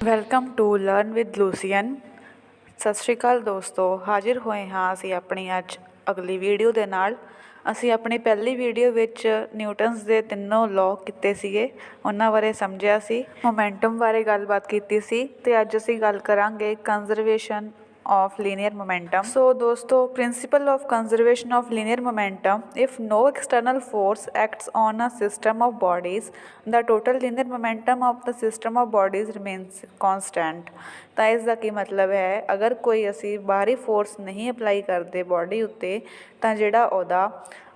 Welcome to learn with Lucian. ਸਤਿ ਸ਼੍ਰੀ ਅਕਾਲ ਦੋਸਤੋ, ਹਾਜ਼ਰ ਹੋਏ ਹਾਂ ਅਸੀਂ ਆਪਣੀ ਅੱਜ ਅਗਲੀ ਵੀਡੀਓ ਦੇ ਨਾਲ। ਅਸੀਂ ਆਪਣੀ ਪਹਿਲੀ ਵੀਡੀਓ ਵਿੱਚ ਨਿਊਟਨਸ ਦੇ ਤਿੰਨੋਂ ਲਾਅ ਕੀਤੇ ਸੀਗੇ, ਉਹਨਾਂ ਬਾਰੇ ਸਮਝਿਆ ਸੀ, ਮੋਮੈਂਟਮ ਬਾਰੇ ਗੱਲਬਾਤ ਕੀਤੀ ਸੀ ਅਤੇ ਅੱਜ ਅਸੀਂ ਗੱਲ ਕਰਾਂਗੇ conservation of linear momentum. So dosto, principle of conservation of linear momentum: if no external force acts on a system of bodies, the total linear momentum of the system of bodies remains constant. ਤਾਂ ਇਸ ਦਾ ਕੀ ਮਤਲਬ ਹੈ, ਅਗਰ ਕੋਈ ਅਸੀਂ ਬਾਹਰੀ force ਨਹੀਂ apply ਕਰਦੇ ਬੋਡੀ ਉੱਤੇ ਤਾਂ ਜਿਹੜਾ ਉਹਦਾ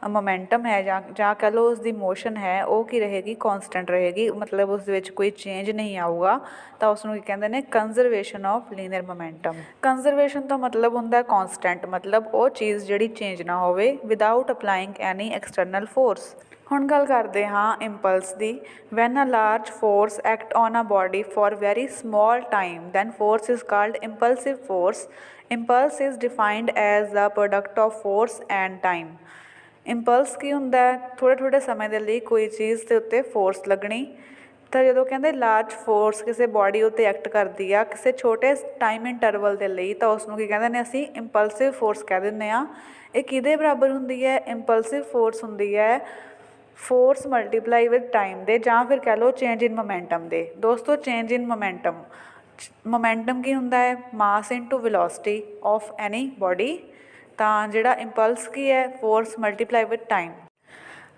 ਮੋਮੈਂਟਮ ਹੈ ਜਾਂ ਕਹਿ ਲਓ ਉਸਦੀ ਮੋਸ਼ਨ ਹੈ ਉਹ ਕੀ ਰਹੇਗੀ, ਕੌਨਸਟੈਂਟ ਰਹੇਗੀ, ਮਤਲਬ ਉਸ ਦੇ ਵਿੱਚ ਕੋਈ ਚੇਂਜ ਨਹੀਂ ਆਊਗਾ। ਤਾਂ ਉਸ ਨੂੰ ਕੀ ਕਹਿੰਦੇ ਨੇ, conservation of linear momentum. Conservation ਤੋਂ ਮਤਲਬ ਹੁੰਦਾ ਕੌਨਸਟੈਂਟ, ਮਤਲਬ ਉਹ ਚੀਜ਼ ਜਿਹੜੀ ਚੇਂਜ ਨਾ ਹੋਵੇ without applying any external force. ਹੁਣ ਗੱਲ ਕਰਦੇ ਹਾਂ ਇੰਪਲਸ ਦੀ। When a large force act on a body for very small time then force is called impulsive force. Impulse is defined as the product of force and time. Impulse ਕੀ ਹੁੰਦਾ, ਥੋੜ੍ਹੇ ਸਮੇਂ ਦੇ ਲਈ ਕੋਈ ਚੀਜ਼ ਦੇ ਉੱਤੇ ਫੋਰਸ ਲੱਗਣੀ। ਤਾਂ ਜਦੋਂ ਕਹਿੰਦੇ ਲਾਰਜ ਫੋਰਸ ਕਿਸੇ ਬੋਡੀ ਉੱਤੇ ਐਕਟ ਕਰਦੀ ਆ ਕਿਸੇ ਛੋਟੇ ਟਾਈਮ ਇੰਟਰਵਲ ਦੇ ਲਈ, ਤਾਂ ਉਸ ਨੂੰ ਕੀ ਕਹਿੰਦੇ ਨੇ, ਅਸੀਂ ਇੰਪਲਸਿਵ ਫੋਰਸ ਕਹਿ ਦਿੰਦੇ ਹਾਂ। ਇਹ ਕਿਹਦੇ ਬਰਾਬਰ ਹੁੰਦੀ ਹੈ? ਇੰਪਲਸਿਵ ਫੋਰਸ ਹੁੰਦੀ ਹੈ ਫੋਰਸ ਮਲਟੀਪਲਾਈ ਵਿਦ ਟਾਈਮ ਦੇ, ਜਾਂ ਫਿਰ ਕਹਿ ਲਓ ਚੇਂਜ ਇਨ ਮੋਮੈਂਟਮ ਦੇ। ਦੋਸਤੋ, ਚੇਂਜ ਇਨ ਮੋਮੈਂਟਮ, ਮੋਮੈਂਟਮ ਕੀ ਹੁੰਦਾ ਹੈ? Mass into velocity of any body. ਤਾਂ ਜਿਹੜਾ ਇੰਪਲਸ ਕੀ ਹੈ? Force multiply with time.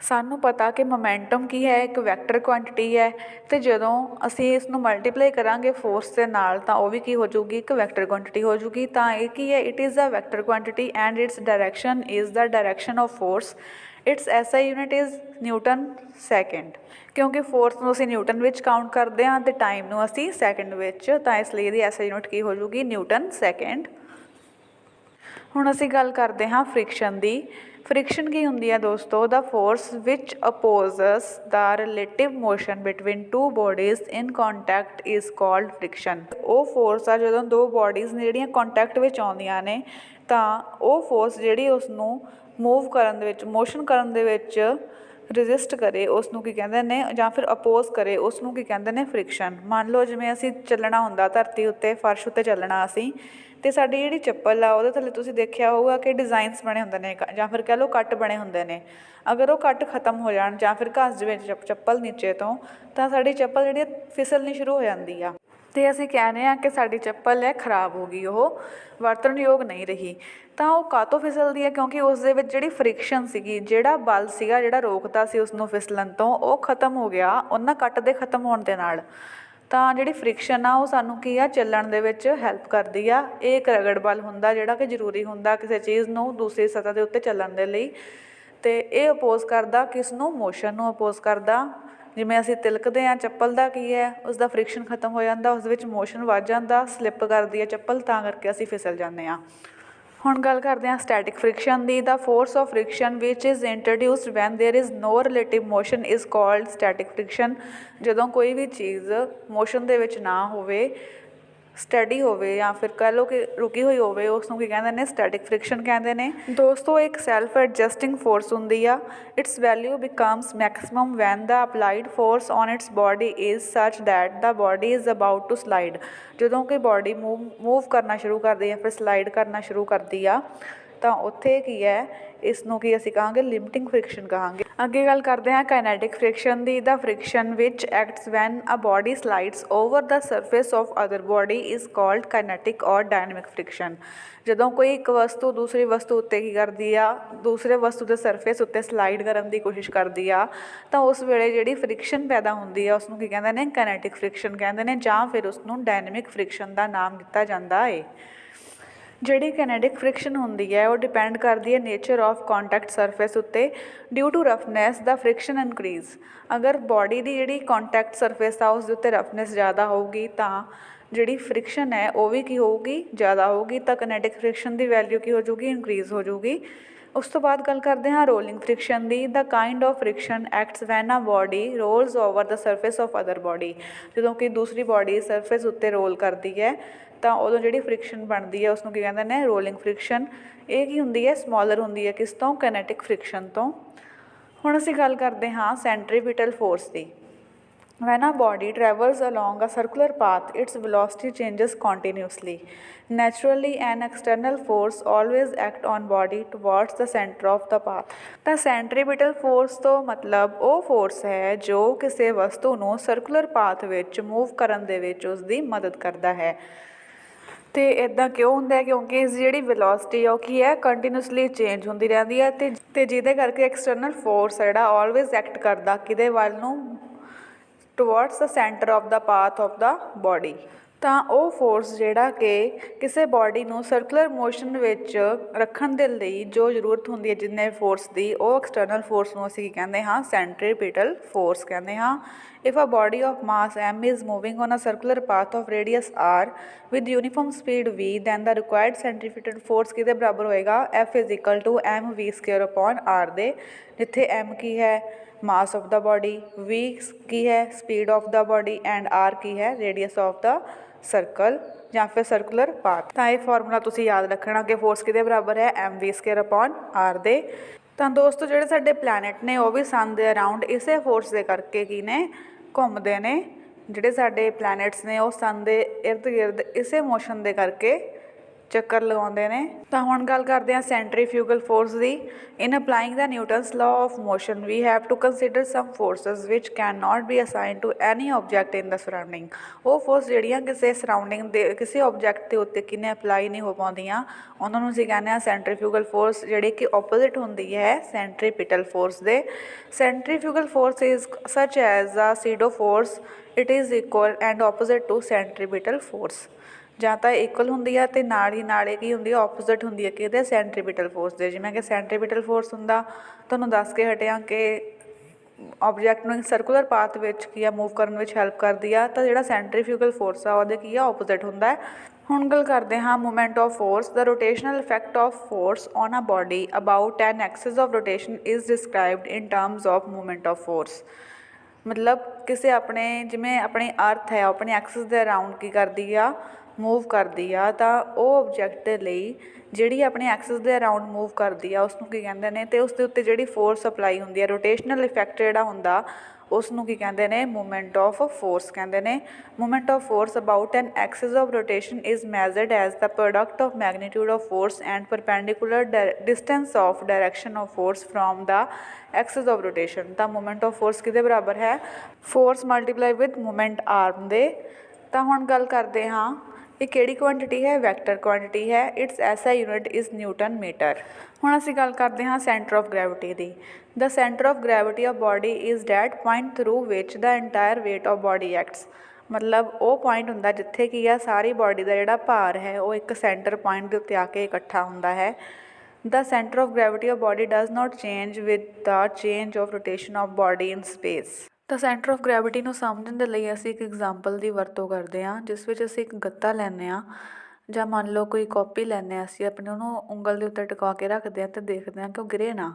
ਸਾਨੂੰ ਪਤਾ ਕਿ ਮੋਮੈਂਟਮ ਕੀ ਹੈ, ਇੱਕ ਵੈਕਟਰ ਕੁਆਂਟਿਟੀ ਹੈ, ਅਤੇ ਜਦੋਂ ਅਸੀਂ ਇਸ ਨੂੰ ਮਲਟੀਪਲਾਈ ਕਰਾਂਗੇ ਫੋਰਸ ਦੇ ਨਾਲ ਤਾਂ ਉਹ ਵੀ ਕੀ ਹੋ ਜਾਊਗੀ, ਇੱਕ ਵੈਕਟਰ ਕੁਆਂਟਿਟੀ ਹੋ ਜਾਊਗੀ। ਤਾਂ ਇਹ ਕੀ ਹੈ? It is a vector quantity and its direction is the direction of force. Its SI unit is newton second, ਕਿਉਂਕਿ ਫੋਰਸ ਨੂੰ ਅਸੀਂ ਨਿਊਟਨ ਵਿੱਚ ਕਾਊਂਟ ਕਰਦੇ ਹਾਂ ਅਤੇ ਟਾਈਮ ਨੂੰ ਅਸੀਂ ਸੈਕਿੰਡ ਵਿੱਚ, ਤਾਂ ਇਸ ਲਈ ਇਹਦੀ SI ਯੂਨਿਟ ਕੀ ਹੋ ਜਾਊਗੀ, ਨਿਊਟਨ ਸੈਕਿੰਡ। ਹੁਣ ਅਸੀਂ ਗੱਲ ਕਰਦੇ ਹਾਂ ਫ੍ਰਿਕਸ਼ਨ ਦੀ। ਫ੍ਰਿਕਸ਼ਨ ਕੀ ਹੁੰਦੀ ਹੈ ਦੋਸਤੋ? The force which opposes the relative motion between two bodies in contact is called friction. ਉਹ ਫੋਰਸ ਆ ਜਦੋਂ ਦੋ ਬੋਡੀਜ਼ ਨੇ ਜਿਹੜੀਆਂ ਕੋਂਟੈਕਟ ਵਿੱਚ ਆਉਂਦੀਆਂ ਨੇ, ਤਾਂ ਉਹ ਫੋਰਸ ਜਿਹੜੀ ਉਸ ਨੂੰ ਮੂਵ ਕਰਨ ਦੇ ਵਿੱਚ, ਮੋਸ਼ਨ ਕਰਨ ਦੇ ਵਿੱਚ ਰਜਿਸਟ ਕਰੇ, ਉਸ ਨੂੰ ਕੀ ਕਹਿੰਦੇ ਨੇ, ਜਾਂ ਫਿਰ ਅਪੋਜ਼ ਕਰੇ, ਉਸ ਨੂੰ ਕੀ ਕਹਿੰਦੇ ਨੇ, ਫ੍ਰਿਕਸ਼ਨ। ਮੰਨ ਲਓ ਜਿਵੇਂ ਅਸੀਂ ਚੱਲਣਾ ਹੁੰਦਾ ਧਰਤੀ ਉੱਤੇ, ਫਰਸ਼ ਉੱਤੇ ਚੱਲਣਾ ਅਸੀਂ, ਅਤੇ ਸਾਡੀ ਜਿਹੜੀ ਚੱਪਲ ਆ ਉਹਦੇ ਥੱਲੇ ਤੁਸੀਂ ਦੇਖਿਆ ਹੋਊਗਾ ਕਿ ਡਿਜ਼ਾਇਨਸ ਬਣੇ ਹੁੰਦੇ ਨੇ, ਜਾਂ ਫਿਰ ਕਹਿ ਲਓ ਕੱਟ ਬਣੇ ਹੁੰਦੇ ਨੇ। ਅਗਰ ਉਹ ਕੱਟ ਖਤਮ ਹੋ ਜਾਣ ਜਾਂ ਫਿਰ ਘਸ ਜਾਵੇ ਚੱਪਲ ਨੀਚੇ ਤੋਂ, ਤਾਂ ਸਾਡੀ ਚੱਪਲ ਜਿਹੜੀ ਫਿਸਲਣੀ ਸ਼ੁਰੂ ਹੋ ਜਾਂਦੀ ਆ, ਅਤੇ ਅਸੀਂ ਕਹਿੰਦੇ ਹਾਂ ਕਿ ਸਾਡੀ ਚੱਪਲ ਹੈ ਖਰਾਬ ਹੋ ਗਈ, ਉਹ ਵਰਤਣਯੋਗ ਨਹੀਂ ਰਹੀ। ਤਾਂ ਉਹ ਕਾਹਤੋਂ ਫਿਸਲਦੀ ਹੈ? ਕਿਉਂਕਿ ਉਸ ਦੇ ਵਿੱਚ ਜਿਹੜੀ ਫ੍ਰਿਕਸ਼ਨ ਸੀਗੀ, ਜਿਹੜਾ ਬਲ ਸੀਗਾ ਜਿਹੜਾ ਰੋਕਦਾ ਸੀ ਉਸ ਨੂੰ ਫਿਸਲਣ ਤੋਂ, ਉਹ ਖਤਮ ਹੋ ਗਿਆ ਉਹਨਾਂ ਕੱਟ ਦੇ ਖਤਮ ਹੋਣ ਦੇ ਨਾਲ। ਤਾਂ ਜਿਹੜੀ ਫ੍ਰਿਕਸ਼ਨ ਆ ਉਹ ਸਾਨੂੰ ਕੀ ਆ, ਚੱਲਣ ਦੇ ਵਿੱਚ ਹੈਲਪ ਕਰਦੀ ਆ। ਇਹ ਇੱਕ ਰਗੜ ਬਲ ਹੁੰਦਾ ਜਿਹੜਾ ਕਿ ਜ਼ਰੂਰੀ ਹੁੰਦਾ ਕਿਸੇ ਚੀਜ਼ ਨੂੰ ਦੂਸਰੀ ਸਤ੍ਹਾ ਦੇ ਉੱਤੇ ਚੱਲਣ ਦੇ ਲਈ, ਅਤੇ ਇਹ ਅਪੋਜ਼ ਕਰਦਾ ਕਿਸ ਨੂੰ? ਮੋਸ਼ਨ ਨੂੰ ਅਪੋਜ਼ ਕਰਦਾ। ਜਿਵੇਂ ਅਸੀਂ ਤਿਲਕਦੇ ਹਾਂ, ਚੱਪਲ ਦਾ ਕੀ ਹੈ, ਉਸਦਾ ਫ੍ਰਿਕਸ਼ਨ ਖਤਮ ਹੋ ਜਾਂਦਾ, ਉਸ ਵਿੱਚ ਮੋਸ਼ਨ ਵੱਧ ਜਾਂਦਾ, ਸਲਿੱਪ ਕਰਦੀ ਹੈ ਚੱਪਲ, ਤਾਂ ਕਰਕੇ ਅਸੀਂ ਫਿਸਲ ਜਾਂਦੇ ਹਾਂ। ਹੁਣ ਗੱਲ ਕਰਦੇ ਹਾਂ ਸਟੈਟਿਕ ਫ੍ਰਿਕਸ਼ਨ ਦੀ। The force of friction which is introduced when there is no relative motion is called static friction. ਜਦੋਂ ਕੋਈ ਵੀ ਚੀਜ਼ ਮੋਸ਼ਨ ਦੇ ਵਿੱਚ ਨਾ ਹੋਵੇ, ਸਟੱਡੀ ਹੋਵੇ, ਜਾਂ ਫਿਰ ਕਹਿ ਲਓ ਕਿ ਰੁਕੀ ਹੋਈ ਹੋਵੇ, ਉਸ ਨੂੰ ਕੀ ਕਹਿੰਦੇ ਨੇ? ਸਟੈਟਿਕ ਫ੍ਰਿਕਸ਼ਨ ਕਹਿੰਦੇ ਨੇ। ਦੋਸਤੋ, ਇੱਕ ਸੈਲਫ ਐਡਜਸਟਿੰਗ ਫੋਰਸ ਹੁੰਦੀ ਆ। Its value becomes maximum when the applied force on its body is such that the body is about to slide. ਜਦੋਂ ਕਿ ਬੋਡੀ ਮੂਵ ਕਰਨਾ ਸ਼ੁਰੂ ਕਰਦੀ ਹੈ, ਫਿਰ ਸਲਾਈਡ ਕਰਨਾ ਸ਼ੁਰੂ ਕਰਦੀ ਆ, ਤਾਂ ਉੱਥੇ ਕੀ ਹੈ, ਇਸ ਨੂੰ ਕੀ ਅਸੀਂ ਕਹਾਂਗੇ? ਲਿਮਟਿੰਗ ਫ੍ਰਿਕਸ਼ਨ ਕਹਾਂਗੇ। ਅੱਗੇ ਗੱਲ ਕਰਦੇ ਹਾਂ ਕਾਈਨੈਟਿਕ ਫ੍ਰਿਕਸ਼ਨ ਦੀ। The friction which acts when a body slides over the surface of other body is called kinetic or dynamic friction. ਜਦੋਂ ਕੋਈ ਇੱਕ ਵਸਤੂ ਦੂਸਰੀ ਵਸਤੂ ਉੱਤੇ ਕੀ ਕਰਦੀ ਆ, ਦੂਸਰੇ ਵਸਤੂ ਦੇ ਸਰਫੇਸ ਉੱਤੇ ਸਲਾਈਡ ਕਰਨ ਦੀ ਕੋਸ਼ਿਸ਼ ਕਰਦੀ ਆ, ਤਾਂ ਉਸ ਵੇਲੇ ਜਿਹੜੀ ਫ੍ਰਿਕਸ਼ਨ ਪੈਦਾ ਹੁੰਦੀ ਆ ਉਸ ਨੂੰ ਕੀ ਕਹਿੰਦੇ ਨੇ? ਕਾਈਨੈਟਿਕ ਫ੍ਰਿਕਸ਼ਨ ਕਹਿੰਦੇ ਨੇ, ਜਾਂ ਫਿਰ ਉਸ ਨੂੰ ਡਾਇਨਾਮਿਕ ਫ੍ਰਿਕਸ਼ਨ ਦਾ ਨਾਮ ਦਿੱਤਾ ਜਾਂਦਾ ਹੈ। ਜਿਹੜੀ ਕਾਈਨੈਟਿਕ ਫ੍ਰਿਕਸ਼ਨ ਹੁੰਦੀ ਹੈ ਉਹ ਡਿਪੈਂਡ ਕਰਦੀ ਹੈ ਨੇਚਰ ਆਫ ਕੋਂਟੈਕਟ ਸਰਫੇਸ ਉੱਤੇ। ਡਿਊ ਟੂ ਰਫਨੈਸ ਦਾ ਫ੍ਰਿਕਸ਼ਨ ਇਨਕਰੀਜ਼। ਅਗਰ ਬੋਡੀ ਦੀ ਜਿਹੜੀ ਕੋਂਟੈਕਟ ਸਰਫੇਸ ਆ ਉਸ ਦੇ ਉੱਤੇ ਰਫਨੈਸ ਜ਼ਿਆਦਾ ਹੋਊਗੀ, ਤਾਂ ਜਿਹੜੀ ਫ੍ਰਿਕਸ਼ਨ ਹੈ ਉਹ ਵੀ ਕੀ ਹੋਊਗੀ? ਜ਼ਿਆਦਾ ਹੋਊਗੀ। ਤਾਂ ਕਾਈਨੈਟਿਕ ਫ੍ਰਿਕਸ਼ਨ ਦੀ ਵੈਲਿਊ ਕੀ ਹੋ ਜਾਊਗੀ? ਇਨਕਰੀਜ਼ ਹੋ ਜਾਊਗੀ। ਉਸ ਤੋਂ ਬਾਅਦ ਗੱਲ ਕਰਦੇ ਹਾਂ ਰੋਲਿੰਗ ਫ੍ਰਿਕਸ਼ਨ ਦੀ। The kind of friction acts when a body rolls over the surface of other body. ਜਦੋਂ ਕਿ ਦੂਸਰੀ ਬੋਡੀ ਸਰਫੇਸ ਉੱਤੇ ਰੋਲ ਕਰਦੀ ਹੈ, ਤਾਂ ਉਦੋਂ ਜਿਹੜੀ ਫ੍ਰਿਕਸ਼ਨ ਬਣਦੀ ਹੈ ਉਸ ਨੂੰ ਕੀ ਕਹਿੰਦੇ ਨੇ? Rolling friction. ਇਹ ਕੀ ਹੁੰਦੀ ਹੈ? ਸਮੋਲਰ ਹੁੰਦੀ ਹੈ ਕਿਸ ਤੋਂ? ਕਾਈਨੈਟਿਕ ਫ੍ਰਿਕਸ਼ਨ ਤੋਂ। ਹੁਣ ਅਸੀਂ ਗੱਲ ਕਰਦੇ ਹਾਂ ਸੈਂਟਰੀਪੀਟਲ force the. When a body travels along a circular path, its velocity changes continuously. Naturally, an external force always acts on body towards the center of the path. ਤਾਂ ਸੈਂਟਰੀਪੀਟਲ ਫੋਰਸ ਤੋਂ ਮਤਲਬ ਉਹ ਫੋਰਸ ਹੈ ਜੋ ਕਿਸੇ ਵਸਤੂ ਨੂੰ ਸਰਕੂਲਰ ਪਾਥ ਵਿੱਚ ਮੂਵ ਕਰਨ ਦੇ ਵਿੱਚ ਉਸ ਦੀ ਮਦਦ ਕਰਦਾ ਹੈ। ਅਤੇ ਇੱਦਾਂ ਕਿਉਂ ਹੁੰਦਾ ਹੈ? ਕਿਉਂਕਿ ਇਸ ਦੀ ਜਿਹੜੀ ਵੈਲੋਸਿਟੀ ਆ ਉਹ ਕੀ ਹੈ, ਕੰਟੀਨਿਊਸਲੀ ਚੇਂਜ ਹੁੰਦੀ ਰਹਿੰਦੀ ਹੈ ਅਤੇ ਜਿਹਦੇ ਕਰਕੇ ਐਕਸਟਰਨਲ ਫੋਰਸ ਹੈ ਜਿਹੜਾ ਆਲਵੇਜ਼ ਐਕਟ ਕਰਦਾ ਕਿਹਦੇ ਵੱਲ ਨੂੰ, towards the centre of the path of the body. ਤਾਂ ਉਹ ਫੋਰਸ ਜਿਹੜਾ ਕਿ ਕਿਸੇ ਬੋਡੀ ਨੂੰ ਸਰਕੂਲਰ ਮੋਸ਼ਨ ਵਿੱਚ ਰੱਖਣ ਦੇ ਲਈ ਜੋ ਜ਼ਰੂਰਤ ਹੁੰਦੀ ਹੈ ਜਿੰਨੇ ਫੋਰਸ ਦੀ, ਉਹ ਐਕਸਟਰਨਲ ਫੋਰਸ ਨੂੰ ਅਸੀਂ ਕੀ ਕਹਿੰਦੇ ਹਾਂ, ਸੈਂਟਰੀਪੀਟਲ ਫੋਰਸ ਕਹਿੰਦੇ ਹਾਂ। If a body of mass m is moving on a circular path of radius r with uniform speed v, then the required centripetal force ਕਿਹਦੇ ਬਰਾਬਰ ਹੋਏਗਾ, F is equal to mv² upon r ਦੇ, ਜਿੱਥੇ m ਕੀ ਹੈ, ਮਾਸ of the body, v ਕੀ ਹੈ, speed of the body, and r ਕੀ ਹੈ, radius of the circle ਜਾਂ ਫਿਰ ਸਰਕੂਲਰ ਪਾਥ। ਤਾਂ ਇਹ ਫਾਰਮੂਲਾ ਤੁਸੀਂ ਯਾਦ ਰੱਖਣਾ ਕਿ ਫੋਰਸ ਕਿਹਦੇ ਬਰਾਬਰ ਹੈ, mv² upon r ਦੇ। ਤਾਂ ਦੋਸਤੋ ਜਿਹੜੇ ਸਾਡੇ ਪਲੈਨਟ ਨੇ ਉਹ ਵੀ ਸਨ ਦੇ ਅਰਾਊਂਡ ਇਸੇ ਫੋਰਸ ਦੇ ਕਰਕੇ ਕੀ ਨੇ, ਘੁੰਮਦੇ ਨੇ। ਜਿਹੜੇ ਸਾਡੇ ਪਲੈਨਟਸ ਨੇ ਉਹ ਸਨ ਦੇ ਇਰਦ ਗਿਰਦ ਇਸੇ ਮੋਸ਼ਨ ਦੇ ਕਰਕੇ ਚੱਕਰ ਲਗਾਉਂਦੇ ਨੇ। ਤਾਂ ਹੁਣ ਗੱਲ ਕਰਦੇ ਹਾਂ ਸੈਂਟਰੀਫਿਊਗਲ ਫੋਰਸ ਦੀ। In applying the Newton's law of motion we have to consider some forces which can not be assign to any object in the surrounding. ਉਹ ਫੋਰਸ ਜਿਹੜੀਆਂ ਕਿਸੇ ਸਰਾਊਂਡਿੰਗ ਦੇ ਕਿਸੇ ਆਬਜੈਕਟ ਦੇ ਉੱਤੇ ਕਿੰਨੇ ਅਪਲਾਈ ਨਹੀਂ ਹੋ ਪਾਉਂਦੀਆਂ, ਉਹਨਾਂ ਨੂੰ ਅਸੀਂ ਕਹਿੰਦੇ ਹਾਂ ਸੈਂਟਰੀਫਿਊਗਲ ਫੋਰਸ, ਜਿਹੜੀ ਕਿ ਓਪੋਜ਼ਿਟ ਹੁੰਦੀ ਹੈ ਸੈਂਟਰੀਪੀਟਲ ਫੋਰਸ ਦੇ। Centrifugal force is such as a pseudo force, it is equal and opposite to centripetal force. ਜਾਂ ਤਾਂ ਇਕੁਅਲ ਹੁੰਦੀ ਆ ਅਤੇ ਨਾਲ ਹੀ ਨਾਲੇ ਕੀ ਹੁੰਦੀ ਆ, ਓਪੋਜ਼ਿਟ ਹੁੰਦੀ ਹੈ ਕਿਹਦੇ, ਸੈਂਟਰੀਪੀਟਲ ਫੋਰਸ ਦੇ। ਜਿਵੇਂ ਕਿ ਸੈਂਟਰੀਪੀਟਲ ਫੋਰਸ ਹੁੰਦਾ, ਤੁਹਾਨੂੰ ਦੱਸ ਕੇ ਹਟਿਆ ਕਿ ਆਬਜੈਕਟ ਨੂੰ ਸਰਕੂਲਰ ਪਾਥ ਵਿੱਚ ਕੀ ਆ, ਮੂਵ ਕਰਨ ਵਿੱਚ ਹੈਲਪ ਕਰਦੀ ਆ। ਤਾਂ ਜਿਹੜਾ ਸੈਂਟਰੀਫਿਊਗਲ ਫੋਰਸ ਆ ਉਹਦੇ ਕੀ ਆ, ਓਪੋਜ਼ਿਟ ਹੁੰਦਾ ਹੈ। ਹੁਣ ਗੱਲ ਕਰਦੇ ਹਾਂ movement of force. The rotational effect of force on a body about an axis of rotation is described in terms of movement of force. ਮਤਲਬ ਕਿਸੇ ਆਪਣੇ ਜਿਵੇਂ ਆਪਣੀ ਅਰਥ ਹੈ, ਆਪਣੀ ਐਕਸਿਸ ਦੇ ਅਰਾਊਂਡ ਕੀ ਕਰਦੀ ਆ, ਮੂਵ ਕਰਦੀ ਆ। ਤਾਂ ਉਹ ਆਬਜੈਕਟ ਦੇ ਲਈ ਜਿਹੜੀ ਆਪਣੀ ਐਕਸਿਸ ਦੇ ਅਰਾਊਂਡ ਮੂਵ ਕਰਦੀ ਆ ਉਸਨੂੰ ਕੀ ਕਹਿੰਦੇ ਨੇ, ਅਤੇ ਉਸ ਦੇ ਉੱਤੇ ਜਿਹੜੀ ਫੋਰਸ ਅਪਲਾਈ ਹੁੰਦੀ ਹੈ, ਰੋਟੇਸ਼ਨਲ ਇਫੈਕਟ ਜਿਹੜਾ ਹੁੰਦਾ ਉਸ ਨੂੰ ਕੀ ਕਹਿੰਦੇ ਨੇ, ਮੂਵਮੈਂਟ ਆਫ ਫੋਰਸ ਕਹਿੰਦੇ ਨੇ। Movement of force about an axis of rotation is measured as the product of magnitude of force and perpendicular distance of direction of force from the axis of rotation. ਤਾਂ movement of force ਕਿਹਦੇ ਬਰਾਬਰ ਹੈ, force multiply with movement arm ਦੇ। ਤਾਂ ਹੁਣ ਗੱਲ ਕਰਦੇ ਹਾਂ ਇਹ ਕਿਹੜੀ ਕੁਆਂਟਿਟੀ ਹੈ, ਵੈਕਟਰ ਕੁਆਂਟਿਟੀ ਹੈ। Its SI unit is newton metre. ਹੁਣ ਅਸੀਂ ਗੱਲ ਕਰਦੇ ਹਾਂ ਸੈਂਟਰ ਆਫ ਗ੍ਰੈਵਿਟੀ ਦੀ। The centre of gravity of body is that point through which the entire weight of body acts. ਮਤਲਬ ਉਹ ਪੁਆਇੰਟ ਹੁੰਦਾ ਜਿੱਥੇ ਕੀ ਆ ਸਾਰੀ ਬੋਡੀ ਦਾ ਜਿਹੜਾ ਭਾਰ ਹੈ ਉਹ ਇੱਕ ਸੈਂਟਰ ਪੁਆਇੰਟ ਦੇ ਉੱਤੇ ਆ ਕੇ ਇਕੱਠਾ ਹੁੰਦਾ ਹੈ। The centre of gravity of body does not change with the change of rotation of body in space. ਤਾਂ ਸੈਂਟਰ ਆਫ ਗ੍ਰੈਵਿਟੀ ਨੂੰ ਸਮਝਣ ਦੇ ਲਈ ਅਸੀਂ ਇੱਕ ਐਗਜ਼ਾਮਪਲ ਦੀ ਵਰਤੋਂ ਕਰਦੇ ਹਾਂ, ਜਿਸ ਵਿੱਚ ਅਸੀਂ ਇੱਕ ਗੱਤਾ ਲੈਂਦੇ ਹਾਂ ਜਾਂ ਮੰਨ ਲਓ ਕੋਈ ਕਾਪੀ ਲੈਂਦੇ ਹਾਂ, ਅਸੀਂ ਆਪਣੇ ਉਹਨੂੰ ਉਂਗਲ ਦੇ ਉੱਤੇ ਟਿਕਾ ਕੇ ਰੱਖਦੇ ਹਾਂ ਅਤੇ ਦੇਖਦੇ ਹਾਂ ਕਿ ਉਹ ਗਿਰੇ ਨਾ।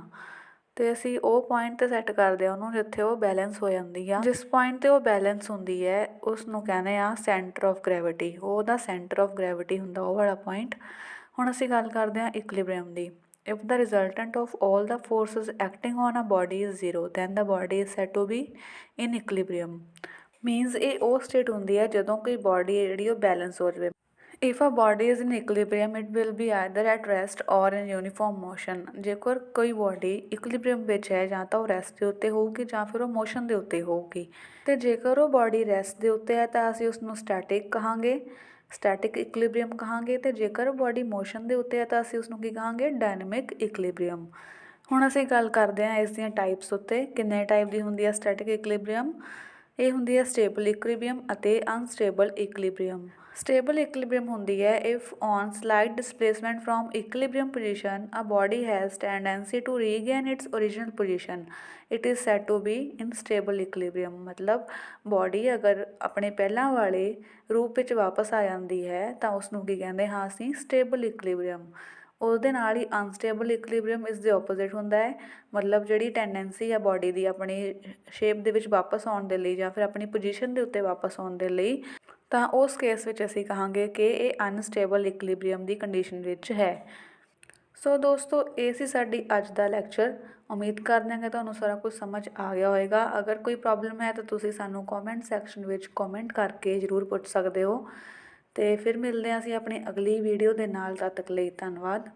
ਅਤੇ ਅਸੀਂ ਉਹ ਪੁਆਇੰਟ 'ਤੇ ਸੈੱਟ ਕਰਦੇ ਹਾਂ ਉਹਨੂੰ ਜਿੱਥੇ ਉਹ ਬੈਲੈਂਸ ਹੋ ਜਾਂਦੀ ਆ। ਜਿਸ ਪੁਆਇੰਟ 'ਤੇ ਉਹ ਬੈਲੈਂਸ ਹੁੰਦੀ ਹੈ ਉਸ ਨੂੰ ਕਹਿੰਦੇ ਆ ਸੈਂਟਰ ਆਫ ਗ੍ਰੈਵਿਟੀ। ਉਹਦਾ ਸੈਂਟਰ ਆਫ ਗ੍ਰੈਵਿਟੀ ਹੁੰਦਾ ਉਹ ਵਾਲਾ ਪੁਆਇੰਟ। ਹੁਣ ਅਸੀਂ ਗੱਲ ਕਰਦੇ ਹਾਂ ਇਕੁਇਲਿਬਰੀਅਮ ਦੀ। If the resultant of all the forces acting on a body is zero, then the body is said to be in equilibrium. Means ਇਹ ਉਹ ਸਟੇਟ ਹੁੰਦੀ ਹੈ ਜਦੋਂ ਕੋਈ ਬੋਡੀ ਹੈ ਜਿਹੜੀ ਉਹ ਬੈਲੈਂਸ ਹੋ ਜਾਵੇ। If a body is in equilibrium, it will be either at rest or in uniform motion. ਜੇਕਰ ਕੋਈ ਬੋਡੀ ਇਕੁਇਲਿਬਰੀਅਮ ਵਿੱਚ ਹੈ ਜਾਂ ਤਾਂ ਉਹ ਰੈਸਟ ਦੇ ਉੱਤੇ ਹੋਊਗੀ ਜਾਂ ਫਿਰ ਉਹ ਮੋਸ਼ਨ ਦੇ ਉੱਤੇ ਹੋਊਗੀ। ਅਤੇ ਜੇਕਰ ਉਹ ਬੋਡੀ ਰੈਸਟ ਦੇ ਉੱਤੇ ਹੈ ਤਾਂ ਅਸੀਂ ਉਸਨੂੰ ਸਟੈਟਿਕ ਕਹਾਂਗੇ, ਸਟੈਟਿਕ ਇਕੁਇਲਿਬਰੀਅਮ ਕਹਾਂਗੇ। ਅਤੇ ਜੇਕਰ ਬੋਡੀ ਮੋਸ਼ਨ ਦੇ ਉੱਤੇ ਹੈ ਤਾਂ ਅਸੀਂ ਉਸਨੂੰ ਕੀ ਕਹਾਂਗੇ, ਡਾਇਨਮਿਕ ਇਕੁਇਲਿਬਰੀਅਮ। ਹੁਣ ਅਸੀਂ ਗੱਲ ਕਰਦੇ ਹਾਂ ਇਸ ਦੀਆਂ ਟਾਈਪਸ ਉੱਤੇ। ਕਿੰਨੇ ਟਾਈਪ ਦੀ ਹੁੰਦੀ ਹੈ ਸਟੈਟਿਕ ਇਕੁਇਲਿਬਰੀਅਮ? ਇਹ ਹੁੰਦੀ ਹੈ ਸਟੇਬਲ ਇਕੁਇਲਿਬਰੀਅਮ ਅਤੇ ਅਨਸਟੇਬਲ ਇਕੁਇਲਿਬਰੀਅਮ। ਸਟੇਬਲ ਇਕੁਇਲਿਬਰੀਅਮ ਹੁੰਦੀ ਹੈ if on slight displacement from equilibrium position a body has tendency to regain its original position, it is said to be in stable equilibrium. ਮਤਲਬ ਬੋਡੀ ਅਗਰ ਆਪਣੇ ਪਹਿਲਾਂ ਵਾਲੇ ਰੂਪ ਵਿੱਚ ਵਾਪਸ ਆ ਜਾਂਦੀ ਹੈ ਤਾਂ ਉਸਨੂੰ ਕੀ ਕਹਿੰਦੇ ਹਾਂ ਅਸੀਂ, ਸਟੇਬਲ ਇਕੁਇਲਿਬਰੀਅਮ। ਉਹਦੇ ਨਾਲ ਹੀ ਅਨਸਟੇਬਲ ਇਕੁਇਲਿਬਰੀਅਮ ਇਸ ਦੇ ਓਪੋਜ਼ਿਟ ਹੁੰਦਾ ਹੈ। ਮਤਲਬ ਜਿਹੜੀ ਟੈਂਡੈਂਸੀ ਆ ਬੋਡੀ ਦੀ ਆਪਣੀ ਸ਼ੇਪ ਦੇ ਵਿੱਚ ਵਾਪਸ ਆਉਣ ਦੇ ਲਈ ਜਾਂ ਫਿਰ ਆਪਣੀ ਪੋਜੀਸ਼ਨ ਦੇ ਉੱਤੇ ਵਾਪਸ ਆਉਣ ਦੇ ਲਈ, ਤਾਂ ਉਸ ਕੇਸ ਵਿੱਚ ਅਸੀਂ ਕਹਾਂਗੇ ਕਿ ਇਹ ਅਨਸਟੇਬਲ ਇਕੁਇਲਿਬਰੀਅਮ ਦੀ ਕੰਡੀਸ਼ਨ ਵਿੱਚ ਹੈ। ਸੋ ਦੋਸਤੋ ਇਹ ਸੀ ਸਾਡੀ ਅੱਜ ਦਾ ਲੈਕਚਰ। ਉਮੀਦ ਕਰਦੇ ਹਾਂ ਕਿ ਤੁਹਾਨੂੰ ਸਾਰਾ ਕੁਝ ਸਮਝ ਆ ਗਿਆ ਹੋਵੇਗਾ। ਅਗਰ ਕੋਈ ਪ੍ਰੋਬਲਮ ਹੈ ਤਾਂ ਤੁਸੀਂ ਸਾਨੂੰ ਕਮੈਂਟ ਸੈਕਸ਼ਨ ਵਿੱਚ ਕਮੈਂਟ ਕਰਕੇ ਜ਼ਰੂਰ ਪੁੱਛ ਸਕਦੇ ਹੋ। ਅਤੇ ਫਿਰ ਮਿਲਦੇ ਹਾਂ ਅਸੀਂ ਆਪਣੀ ਅਗਲੀ ਵੀਡੀਓ ਦੇ ਨਾਲ। ਤਦ ਤੱਕ ਲਈ ਧੰਨਵਾਦ।